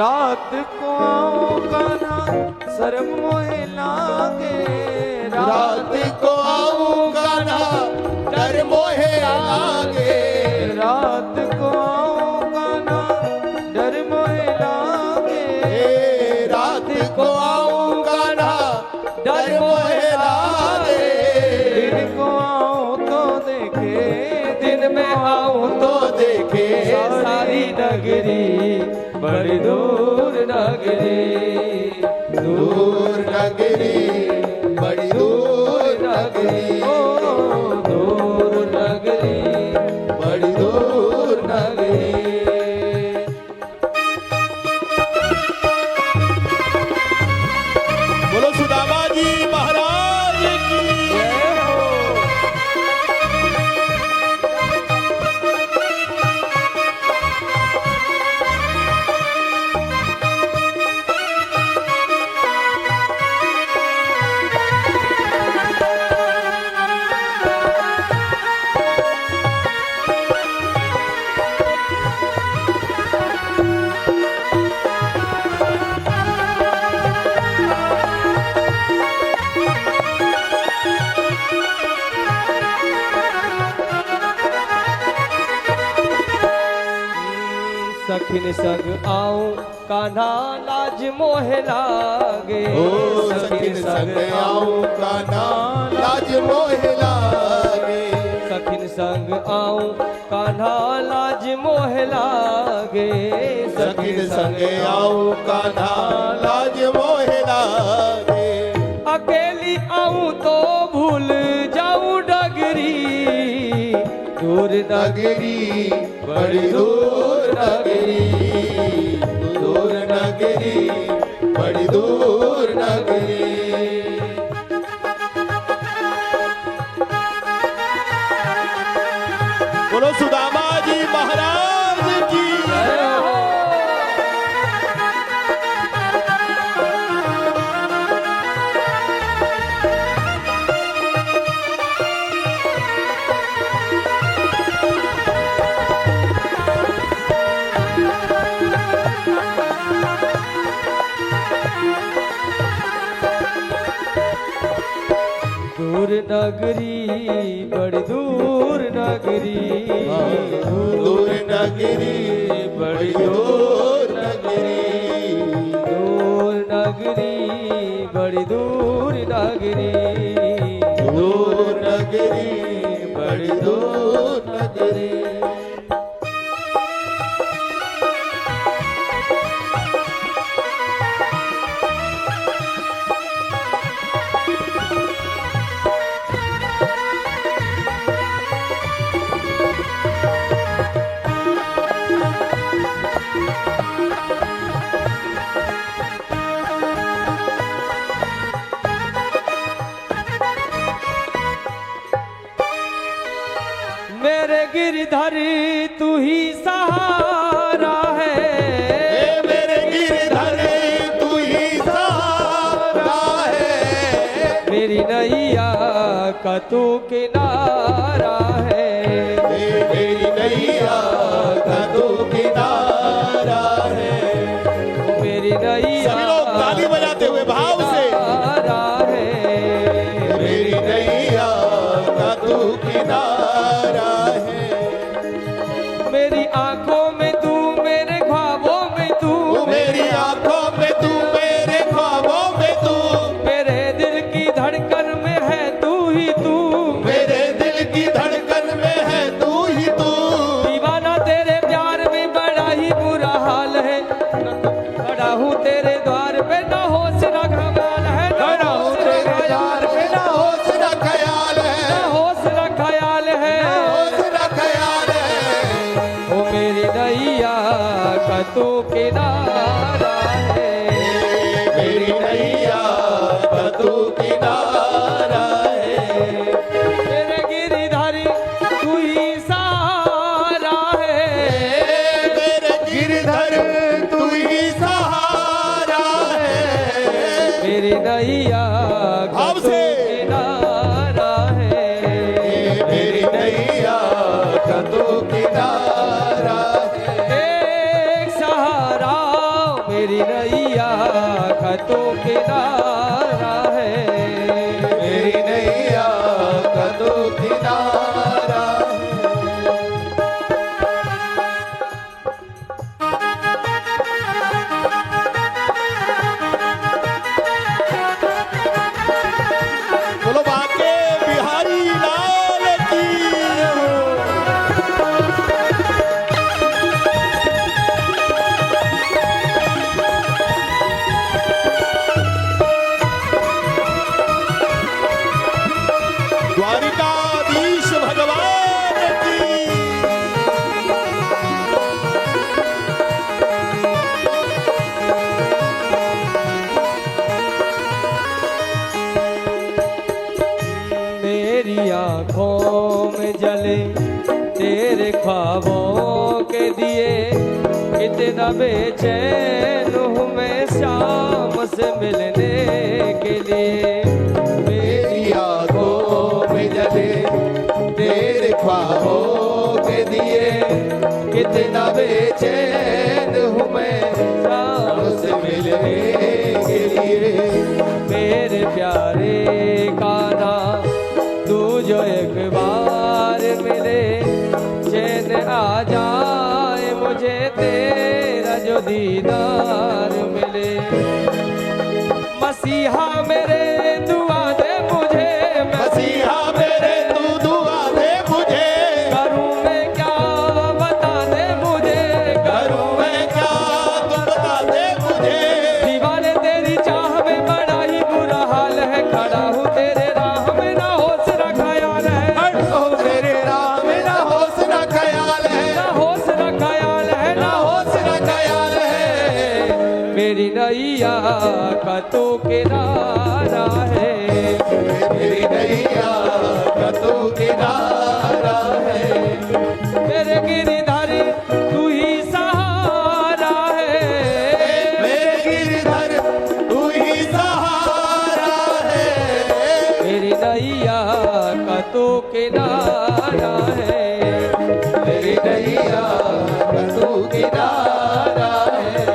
रात को आओ कान्हा शर्म मोहे लागे, रात को आऊं कान्हा डर मोहे लागे, रात को आओ कान्हा डर मोहे लागे, रात को आऊं कान्हा डर मोहे लागे, दिन को आओ तो देखे, दिन में आओ तो देखे सारी नगरी, बड़ी दूर नगरी, दूर नगरी, बड़ी दूर नगरी, ओ दूर नगरी, बड़ी दूर नगरी। बोलो सुदामा जी महाराज की जय हो। सखिन संग आऊं कान्हा लाज मोहे लागे, ओ सखिन संग आऊं कान्हा लाज मोहे लागे, सखिन संग आऊं कान्हा लाज मोहे लागे, सखिन संग आऊं कान्हा लाज मोहे लागे, अकेली आऊं तो भूल जाऊं डगरी, दूर नगरी बड़ी दूर नगरी, दूर नगरी, बड़ी दूर नगरी। बोलो सुदामा जी महाराज की जय हो। दूर नगरी, बड़ी दूर नगरी, दूर नगरी, बड़ी दूर नगरी, दूर नगरी, बड़ी दूर नगरी, दूर नगरी, बड़ी दूर नगरी। मेरे गिरधर तू ही सहारा है, मेरे गिरधर तू ही सहारा है, मेरी नैया का तू किनारा है, मेरी नैया का तू किनारा है। मेरी नैया सभी लोग ताली बजाते हुए भाव से किनारा है, मेरी नैया का तू किनारा है, मेरी आंखों में तू, मेरे ख्वाबों में तू, मेरी आंखों में तू, मेरे ख्वाबों में तू, मेरे दिल की धड़कन में है तू ही तू, मेरे दिल की धड़कन में है तू ही तू, दीवाना तेरे प्यार में बड़ा ही बुरा हाल है, खड़ा हूँ तेरे द्वार पे ना होश ना ख्याल है, खड़ा हूँ तेरे द्वार पे ना होश ना ख्याल ना है, होश ना ख्याल है, होश ना ख्याल है। ओ मेरी नैया का तू किनारा है, मेरी नैया का तू किनारा है, मेरे गिरधारी तू ही सहारा है, मेरे गिरधर तू ही सहारा है, मेरी नैया का भाव तू से। किनारा है, मेरी नैया का तू किनारा है, एक सहारा तेरे ख्वाबों के दिए कितना बेचैन हूँ मैं शाम से मिलने के लिए। मेरी आंखों में जले तेरे ख्वाबों के दिए, कितना बेचैन हूँ मैं शाम से मिलने के लिए। मेरे प्यारे कान्हा तू जो एक बार मिले, चैन आ जाए मुझे तेरा जो दीदार मिले। मसीहा मेरे दुआ दे मुझे, मसीहा मेरे तू दुआ दे मुझे, करूं मैं क्या बता दे मुझे, करूं मैं क्या तू बता दे मुझे। दीवाने तेरी चाह में बड़ा ही बुरा हाल है, खड़ा हूँ तेरे राह में ना होश ना ख्याल है, ओ मेरे राह में ना होश ना ख्याल है, ना होश ना ख्याल है, ना होश ना ख्याल है। मेरी नैया का तू किनारा है, मेरी नैया का तू किनारा है, मेरे गिरधर तू ही सहारा है, मेरे गिरधर तू ही सहारा है। मेरी नैया का तू किनारा है, मेरी नैया का तू किनारा है।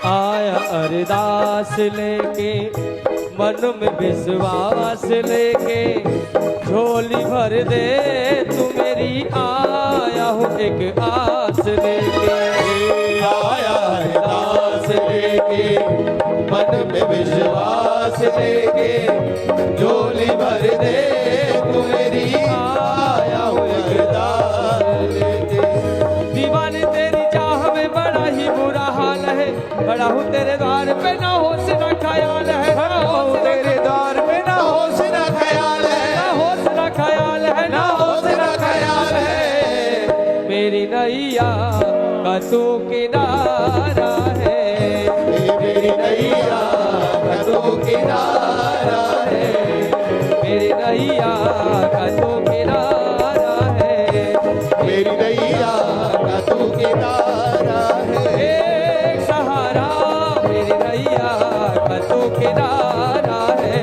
आया अरदास लेके मन में विश्वास लेके, झोली भर दे तू मेरी, आया हूँ एक आस लेके। आया है दास लेके, मन में विश्वास लेके, झोली भर दे तू मेरी, आया हूँ एक दास लेके। दीवाने तेरी चाह में बड़ा ही बुरा हाल है, खड़ा हूँ तेरे द्वार पे ना होश ना ख्याल है, ना होश तेरे द्वार पे ना होश ना ख्याल है, ना होश ना ख्याल है, ना होश ना ख्याल है। मेरी नैया का तू किनारा है, मेरी नैया का तू किनारा है, मेरी नैया का तू किनारा है, मेरी नैया का तू किनारा है। एक सहारा मेरी नैया का तू किनारा है,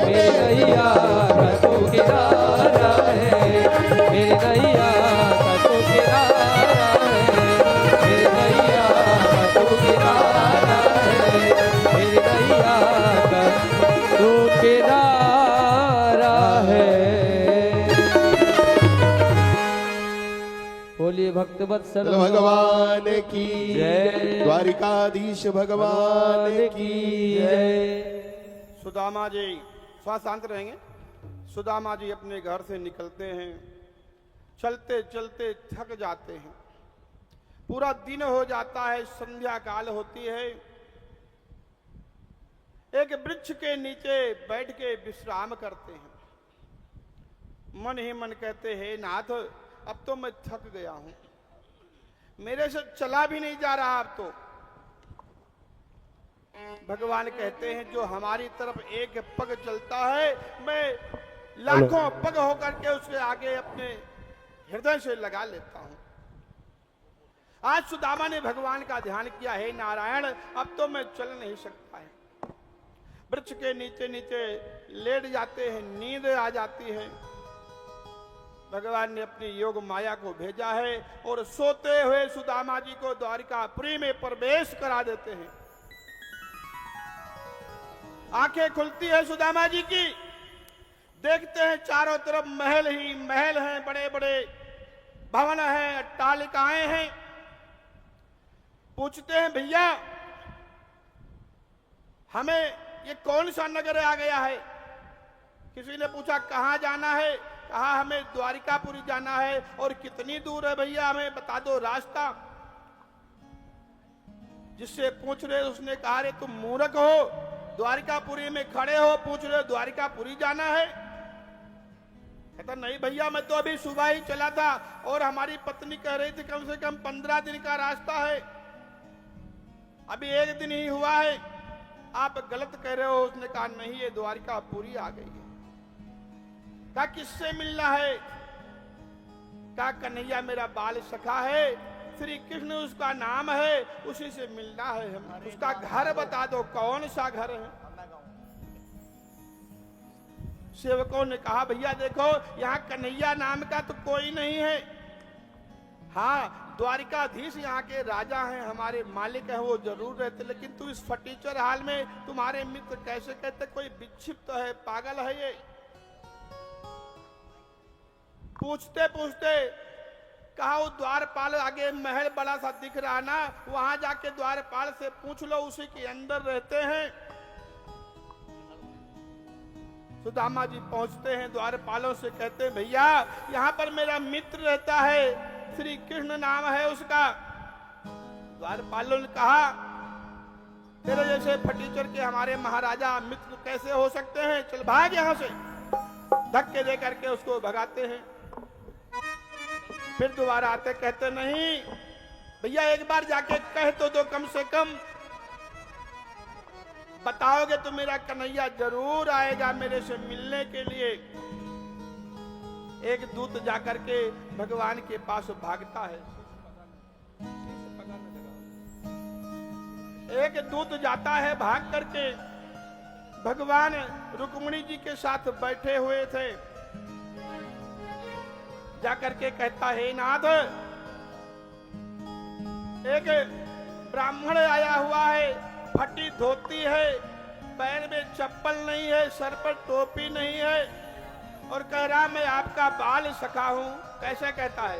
मेरी नैया का तू किनारा है, मेरी नैया का तू किनारा है, मेरी नैया का तू किनारा है, मेरी नैया का तू किनारा है। बोलिए भक्तवत्सल भगवान की जय। द्वारिकाधीश भगवान की जय। सुदामा जी थोड़ा शांत रहेंगे। सुदामा जी अपने घर से निकलते हैं, चलते चलते थक जाते हैं, पूरा दिन हो जाता है, संध्या काल होती है। एक वृक्ष के नीचे बैठ के विश्राम करते हैं। मन ही मन कहते हैं, नाथ अब तो मैं थक गया हूं, मेरे से चला भी नहीं जा रहा अब तो। भगवान कहते हैं, जो हमारी तरफ एक पग चलता है, मैं लाखों पग होकर के उसके आगे अपने हृदय से लगा लेता हूं। आज सुदामा ने भगवान का ध्यान किया, हे नारायण अब तो मैं चल नहीं सकता है। वृक्ष के नीचे नीचे लेट जाते हैं, नींद आ जाती है। भगवान ने अपनी योग माया को भेजा है और सोते हुए सुदामा जी को द्वारिकापुरी में प्रवेश करा देते हैं। आंखें खुलती है सुदामा जी की, देखते हैं चारों तरफ महल ही महल हैं, बड़े बड़े भवन हैं, अट्टालिकाएं हैं। पूछते हैं भैया हमें ये कौन सा नगर आ गया है। किसी ने पूछा कहाँ जाना है, कहा हमें द्वारिकापुरी जाना है। और कितनी दूर है भैया, हमें बता दो रास्ता। जिससे पूछ रहे उसने कहा रे तुम मूर्ख हो, द्वारिकापुरी में खड़े हो, पूछ रहे हो द्वारिकापुरी जाना है। कहता नहीं भैया मैं तो अभी सुबह ही चला था और हमारी पत्नी कह रही थी कम से कम 15 दिन का रास्ता है, अभी 1 दिन ही हुआ है, आप गलत कह रहे हो। उसने कहा नहीं ये द्वारिकापुरी आ गई है। कहा किससे मिलना है, कहा कन्हैया मेरा बाल सखा है, श्री कृष्ण उसका नाम है, उसी से मिलना है। हम उसका घर बता दो कौन सा घर है। सेवकों ने कहा भैया देखो यहाँ कन्हैया नाम का तो कोई नहीं है। हाँ द्वारिकाधीश यहाँ के राजा हैं, हमारे मालिक हैं, वो जरूर रहते, लेकिन तू इस फटीचर हाल में तुम्हारे मित्र कैसे कहते, कोई विक्षिप्त है, पागल है ये। पूछते पूछते कहा वो द्वारपाल आगे महल बड़ा सा दिख रहा ना, वहां जाके द्वारपाल से पूछ लो, उसी के अंदर रहते हैं। सुदामा जी पहुंचते हैं, द्वारपालों से कहते हैं भैया यहाँ पर मेरा मित्र रहता है, श्री कृष्ण नाम है उसका। द्वारपालों ने कहा तेरे जैसे फटीचर के हमारे महाराजा मित्र कैसे हो सकते हैं, चल भाग यहाँ से। धक्के दे करके उसको भगाते हैं। फिर दोबारा आते, कहते नहीं भैया एक बार जाके कह तो दो, कम से कम बताओगे तो मेरा कन्हैया जरूर आएगा मेरे से मिलने के लिए। एक दूत जाकर के भगवान के पास भागता है। एक दूत जाता है भाग करके, भगवान रुक्मिणी जी के साथ बैठे हुए थे। जाकर के कहता है नाथ एक ब्राह्मण आया हुआ है, फटी धोती है, पैर में चप्पल नहीं है, सर पर टोपी नहीं है, और कह रहा मैं आपका बाल सखा हूं। कैसे कहता है,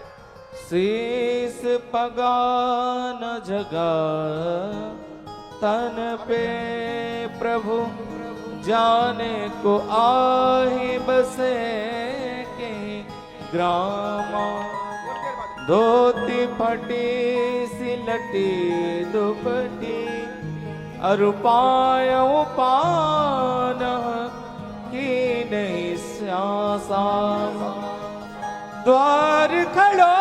शीस पगा न जगा तन पे प्रभु, जाने को आही बसे के ग्रामा, धोती फटी सिलटी दुपटी, अरुपाय पान की नहीं स्यासा, द्वार खड़ो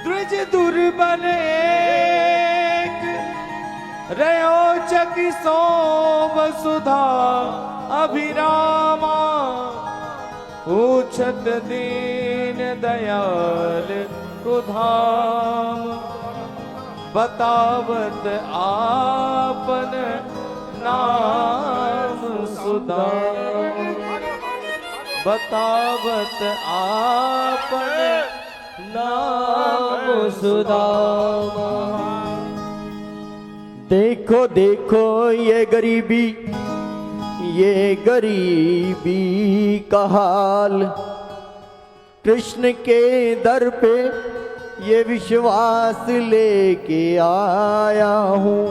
द्विज दुर्बल एक, रयो चकी सो वसुधा अभिरामा, पूछत दीन दयाल कुधाम, बतावत आपन नाम सुदाम, बतावत आपन नाम सुदाम। देखो देखो ये गरीबी का हाल, कृष्ण के दर पे ये विश्वास लेके आया हूँ।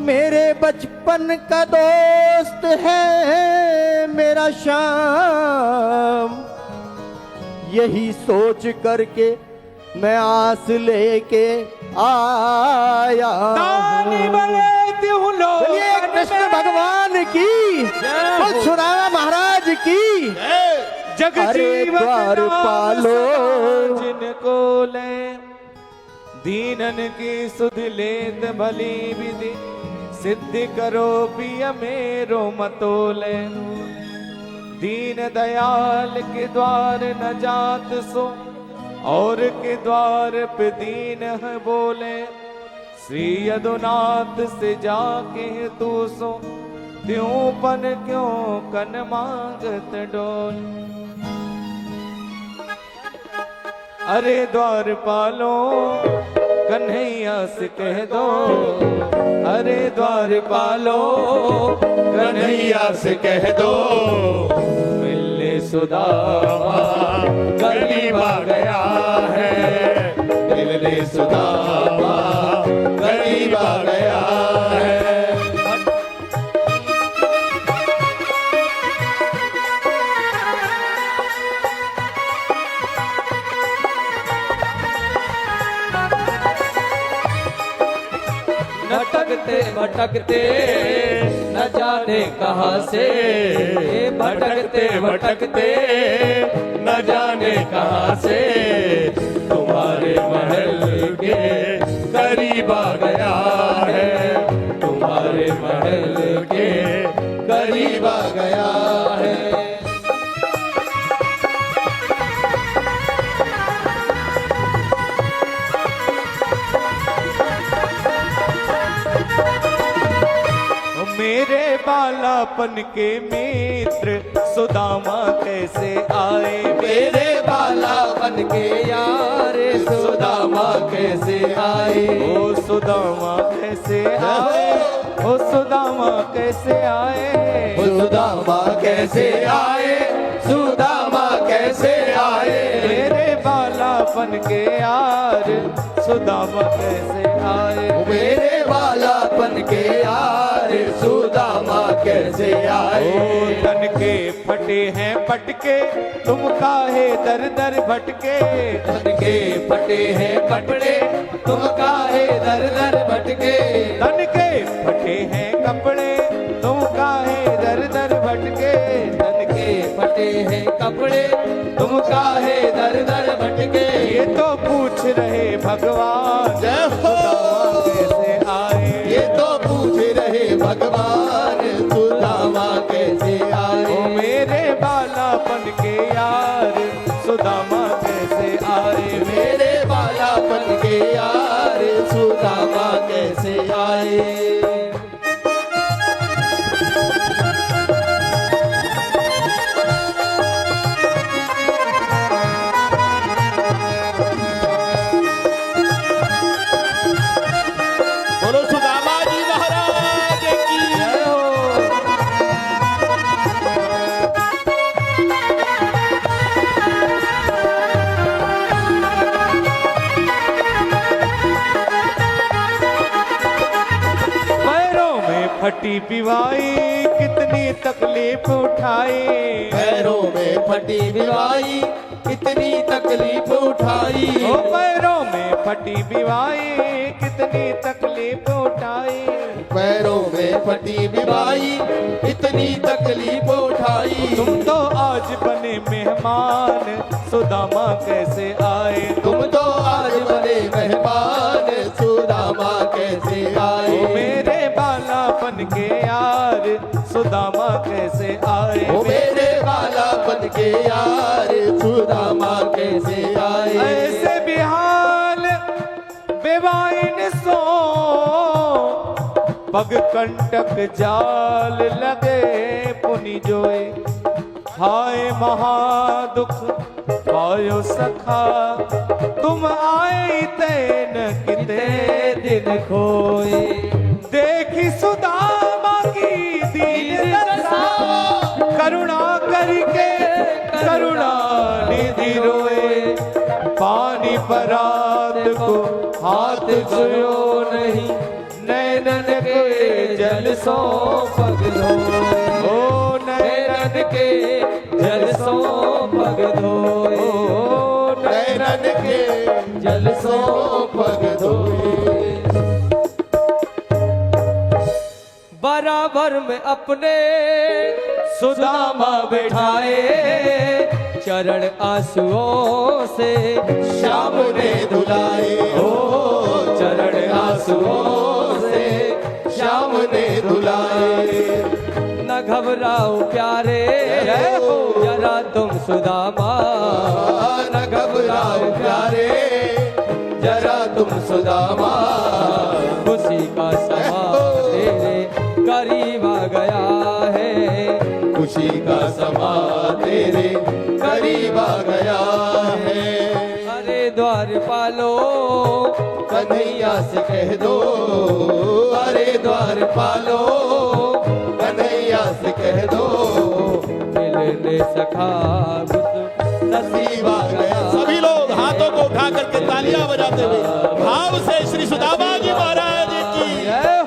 मेरे बचपन का दोस्त है मेरा श्याम, यही सोच करके मैं आस लेके आया हूँ। बोलिए कृष्ण भगवान की, बोल सुरामा महाराज की। जग जीवन पालो जिनको ले, दीनन की सुध लेत भली विधि, सिद्धि करो पिय मेरो मतोले। दीन दयाल के द्वार न जात सो, और के द्वार पे दीन है बोले। श्री यदुनाथ से जाके तू सो, त्यों पन क्यों कन मांगत डोल। अरे द्वारपालो कन्हैया से कह दो अरे द्वार पालो कन्हैया से कह दो मिलने सुदामा करीब आ गया है, मिलने सुदामा करीब आ गया है। भटकते भटकते न जाने कहाँ से, भटकते भटकते न जाने कहाँ से तुम्हारे महल के करीब आ गया है, तुम्हारे महल के करीब आ गया है। मेरे बालापन के मित्र सुदामा कैसे आए, मेरे बालापन के यार सुदामा कैसे आए, ओ सुदामा कैसे आए, ओ सुदामा कैसे आए, ओ सुदामा कैसे आए, सुदामा कैसे आए। मेरे बालापन के यार सुदामा कैसे आए, मेरे बालापन के यार सुदामा कैसे आए। ओ तन के फटे हैं पटके तुम काहे दर दर भटके, तन के फटे हैं कपड़े तुम काहे दर दर भटके, तन के फटे हैं कपड़े तुम काहे दर दर भटके, तन के फटे हैं कपड़े तुम काहे दर दर भटके। ये तो पूछ रहे भगवान जय हो, कैसे आए, ये तो पूछ रहे भगवान सुदामा कैसे आए। ओ मेरे बालापन के यार सुदामा कैसे आए, मेरे बालापन के यार सुदामा कैसे आए। बोलो सुदामा जी महाराज की जय हो। पैरों में फटी पिवाई कितनी तकलीफ उठाई, पैरों में फटी बिवाई कितनी तकलीफ उठाई, ओ पैरों में फटी पिवाई कितनी तकलीफ उठाई, पैरों में फटी बिवाई इतनी तकलीफ उठाई। तुम तो आज बने मेहमान सुदामा कैसे आए, तुम तो आज बने मेहमान सुदामा कैसे आए। ओ मेरे बालापन के यार सुदामा कैसे आए, ओ मेरे बालापन के यार सुदामा कैसे आए। ऐसे बिहाल बेवाइन सो पग कंटक जाल लगे पुनि जोए, हाय महादुख पायो सखा तुम आए तैन किते दिन खोए, देखी सुदामा की दीन दशा करुणा करके करुणा निधि रोए, पानी परात को हाथ छुयो नहीं नैनन के जल सो पग धोए, ओ नैनन के जल सो पग धोए, ओ नैनन के जल सो पग धोए। बराबर में अपने सुदामा बैठाए, चरण आंसुओं से श्याम ने धुलाए, ओ चरण आंसुओं से श्याम ने धुलाए। न घबराओ प्यारे जरा तुम सुदामा, न घबराओ प्यारे जरा तुम सुदामा, खुशी का समा तेरे करीब आ गया है, खुशी का समा तेरे करीब आ गया है। अरे द्वार पालो, कन्हैया से कह दो अरे द्वार पालो, कन्हैया से कह दो मिलने सखा नसीब आ गया। सभी लोग हाथों को उठा करके तालियां बजाते हुए भाव से श्री सुदामा जी महाराज की,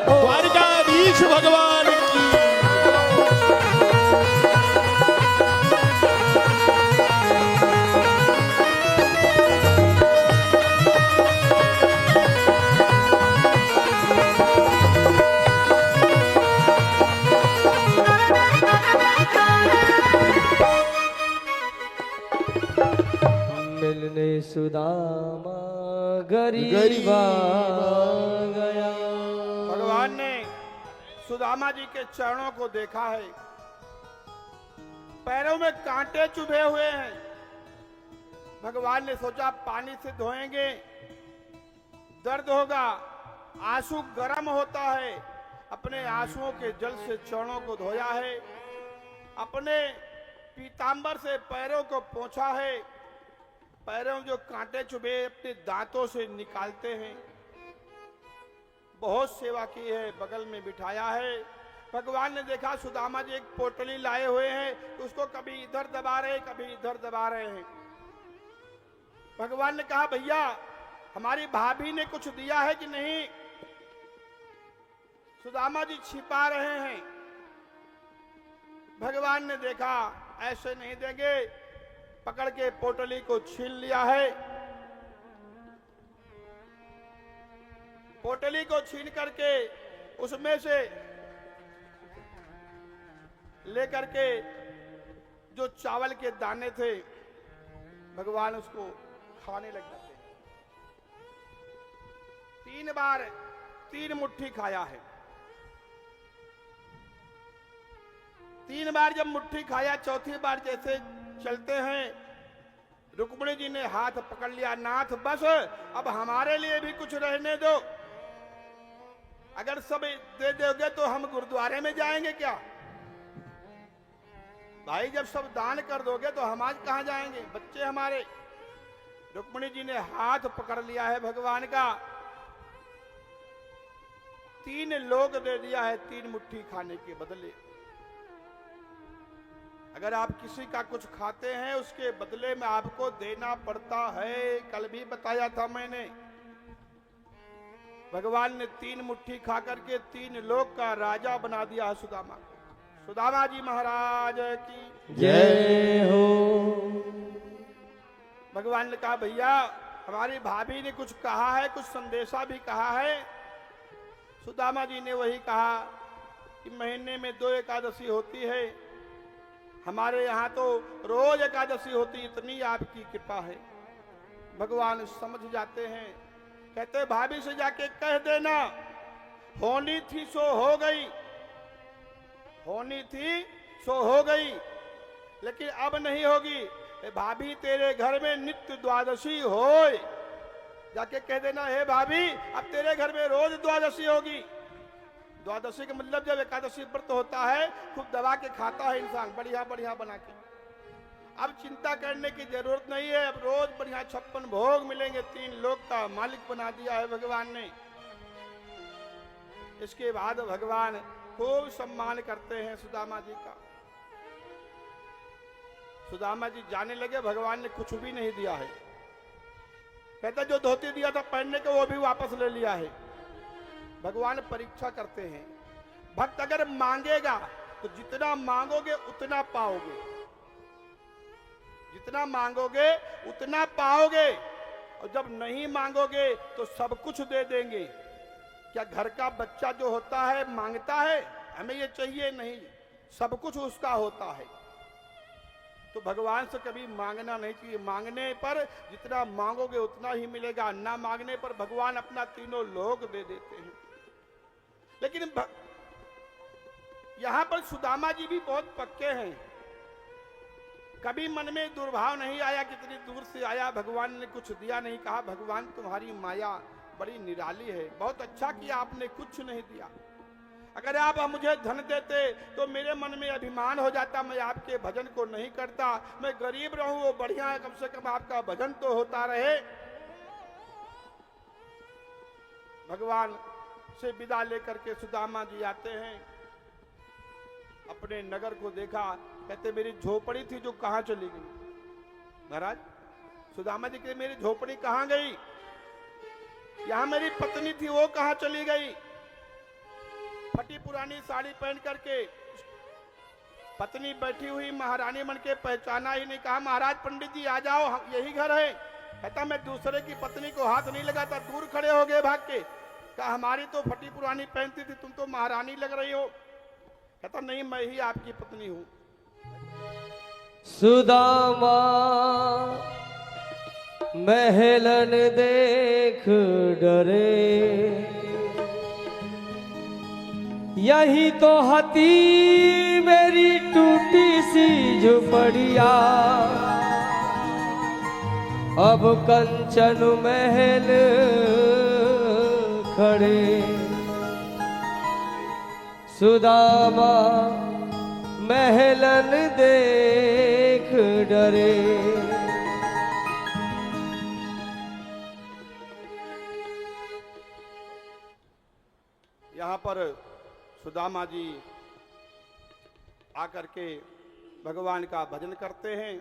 द्वारिकाधीश भगवान की। मिलने सुदामा गरीबा गया। भगवान ने सुदामा जी के चरणों को देखा है, पैरों में कांटे चुभे हुए हैं। भगवान ने सोचा पानी से धोएंगे, दर्द होगा, आंसू गर्म होता है। अपने आंसुओं के जल से चरणों को धोया है, अपने पीतांबर से पैरों को पोंछा है। पैरों में जो कांटे चुभे अपने दांतों से निकालते हैं। बहुत सेवा की है, बगल में बिठाया है। भगवान ने देखा सुदामा जी एक पोटली लाए हुए हैं, उसको कभी इधर दबा रहे, कभी इधर दबा रहे हैं। भगवान ने कहा भैया हमारी भाभी ने कुछ दिया है कि नहीं? सुदामा जी छिपा रहे हैं। भगवान ने देखा ऐसे नहीं देंगे, पकड़ के पोटली को छीन लिया है। पोटली को छीन करके उसमें से लेकर के जो चावल के दाने थे भगवान उसको खाने लग जाते हैं। 3 बार 3 मुट्ठी खाया है। 3 बार जब मुट्ठी खाया, चौथी बार जैसे चलते हैं, रुक्मिणी जी ने हाथ पकड़ लिया, नाथ बस अब हमारे लिए भी कुछ रहने दो। अगर सब दे दोगे तो हम गुरुद्वारे में जाएंगे क्या? भाई जब सब दान कर दोगे तो हम आज कहां जाएंगे, बच्चे हमारे। रुक्मिणी जी ने हाथ पकड़ लिया है भगवान का। 3 लोग दे दिया है 3 मुट्ठी खाने के बदले। अगर आप किसी का कुछ खाते हैं उसके बदले में आपको देना पड़ता है। कल भी बताया था मैंने। भगवान ने 3 मुट्ठी खा करके 3 लोक का राजा बना दिया है सुदामा को। सुदामा जी महाराज की जय हो। भगवान ने कहा भैया हमारी भाभी ने कुछ कहा है, कुछ संदेशा भी कहा है। सुदामा जी ने वही कहा कि महीने में 2 एकादशी होती है, हमारे यहाँ तो रोज एकादशी होती, इतनी आपकी कृपा है। भगवान समझ जाते हैं, कहते भाभी से जाके कह देना होनी थी सो हो गई, होनी थी सो हो गई, लेकिन अब नहीं होगी। भाभी तेरे घर में नित्य द्वादशी होए, जाके कह देना हे भाभी अब तेरे घर में रोज द्वादशी होगी। द्वादशी का मतलब जब एकादशी व्रत होता है खूब दबा के खाता है इंसान, बढ़िया बढ़िया बना के। अब चिंता करने की जरूरत नहीं है, अब रोज बढ़िया 56 भोग मिलेंगे। 3 लोक का मालिक बना दिया है भगवान ने। इसके बाद भगवान खूब सम्मान करते हैं सुदामा जी का। सुदामा जी जाने लगे, भगवान ने कुछ भी नहीं दिया है। कहता जो धोती दिया था पहनने को वो भी वापस ले लिया है। भगवान परीक्षा करते हैं। भक्त अगर मांगेगा तो जितना मांगोगे उतना पाओगे, जितना मांगोगे उतना पाओगे, और जब नहीं मांगोगे तो सब कुछ दे देंगे। क्या घर का बच्चा जो होता है मांगता है हमें ये चाहिए? नहीं, सब कुछ उसका होता है। तो भगवान से कभी मांगना नहीं चाहिए। मांगने पर जितना मांगोगे उतना ही मिलेगा, ना मांगने पर भगवान अपना 3 लोक दे देते हैं। लेकिन यहां पर सुदामा जी भी बहुत पक्के हैं। कभी मन में दुर्भाव नहीं आया, कितनी दूर से आया, भगवान ने कुछ दिया नहीं। कहा भगवान तुम्हारी माया बड़ी निराली है, बहुत अच्छा किया आपने कुछ नहीं दिया। अगर आप मुझे धन देते तो मेरे मन में अभिमान हो जाता, मैं आपके भजन को नहीं करता। मैं गरीब रहूं वो बढ़िया है, कम से कम आपका भजन तो होता रहे। भगवान से विदा लेकर के सुदामा जी आते हैं, अपने नगर को देखा, कहते मेरी झोपड़ी थी जो कहां चली गई। महाराज सुदामा जी कहते मेरी झोपड़ी कहां गई, यहां मेरी पत्नी थी वो कहां चली गई। फटी पुरानी साड़ी पहन करके पत्नी बैठी हुई महारानी बन के पहचाना ही नहीं। कहा महाराज पंडित जी आ जाओ, यही घर है। कहता मैं दूसरे की पत्नी को हाथ नहीं लगाता, दूर खड़े हो गए भाग के। कहा हमारी तो फटी पुरानी पहनती थी, तुम तो महारानी लग रही हो। कहता नहीं मैं ही आपकी पत्नी हूं। सुदामा महलन देख डरे, यही तो हती मेरी टूटी सी झुपड़िया, अब कंचन महल खड़े। सुदामा महलन देख डरे। यहां पर सुदामा जी आकर के भगवान का भजन करते हैं।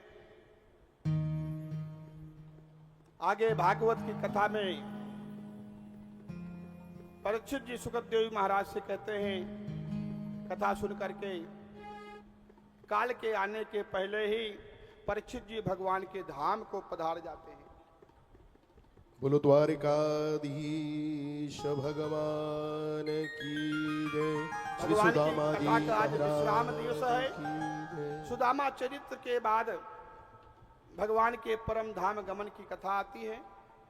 आगे भागवत की कथा में परीक्षित जी सुखदेव महाराज से कहते हैं, कथा सुन करके काल के आने के पहले ही परीक्षित जी भगवान के धाम को पधार जाते हैं। बोलो द्वारिकाधीश भगवान की जय। श्री भगवान सुदामा की जी कथा का आज महाराज विश्राम दिवस है। की जय। सुदामा चरित्र के बाद भगवान के परम धाम गमन की कथा आती है।